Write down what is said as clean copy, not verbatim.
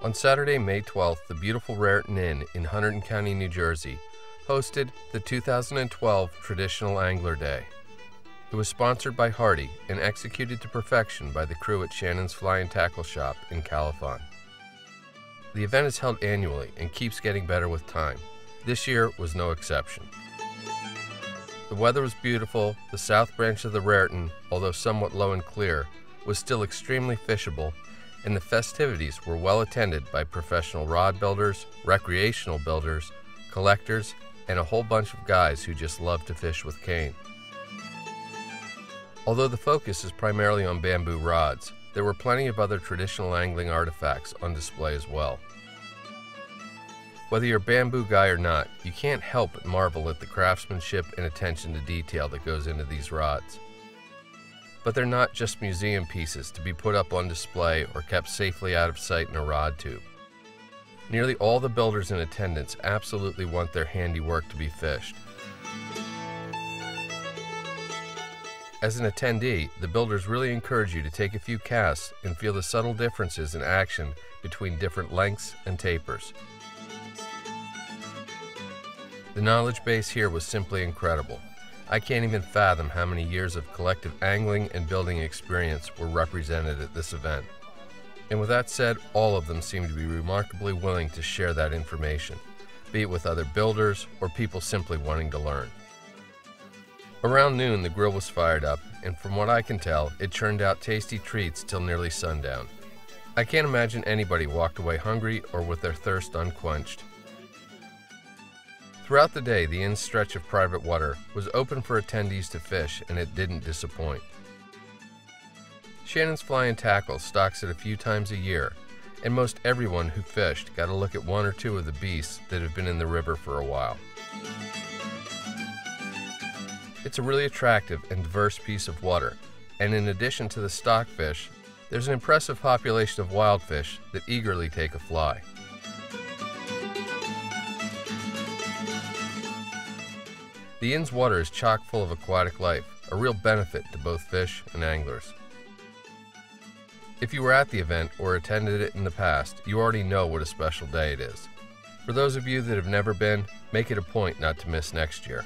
On Saturday, May 12th, the beautiful Raritan Inn in Hunterdon County, New Jersey, hosted the 2012 Traditional Angler Day. It was sponsored by Hardy and executed to perfection by the crew at Shannon's Fly and Tackle Shop in Califon. The event is held annually and keeps getting better with time. This year was no exception. The weather was beautiful, the south branch of the Raritan, although somewhat low and clear, was still extremely fishable, and the festivities were well attended by professional rod builders, recreational builders, collectors, and a whole bunch of guys who just love to fish with cane. Although the focus is primarily on bamboo rods, there were plenty of other traditional angling artifacts on display as well. Whether you're a bamboo guy or not, you can't help but marvel at the craftsmanship and attention to detail that goes into these rods. But they're not just museum pieces to be put up on display or kept safely out of sight in a rod tube. Nearly all the builders in attendance absolutely want their handiwork to be fished. As an attendee, the builders really encourage you to take a few casts and feel the subtle differences in action between different lengths and tapers. The knowledge base here was simply incredible. I can't even fathom how many years of collective angling and building experience were represented at this event. And with that said, all of them seem to be remarkably willing to share that information, be it with other builders or people simply wanting to learn. Around noon, the grill was fired up, and from what I can tell, it churned out tasty treats till nearly sundown. I can't imagine anybody walked away hungry or with their thirst unquenched. Throughout the day, the inn's stretch of private water was open for attendees to fish, and it didn't disappoint. Shannon's Fly and Tackle stocks it a few times a year, and most everyone who fished got a look at one or two of the beasts that have been in the river for a while. It's a really attractive and diverse piece of water, and in addition to the stockfish, there's an impressive population of wild fish that eagerly take a fly. The inn's water is chock full of aquatic life, a real benefit to both fish and anglers. If you were at the event or attended it in the past, you already know what a special day it is. For those of you that have never been, make it a point not to miss next year.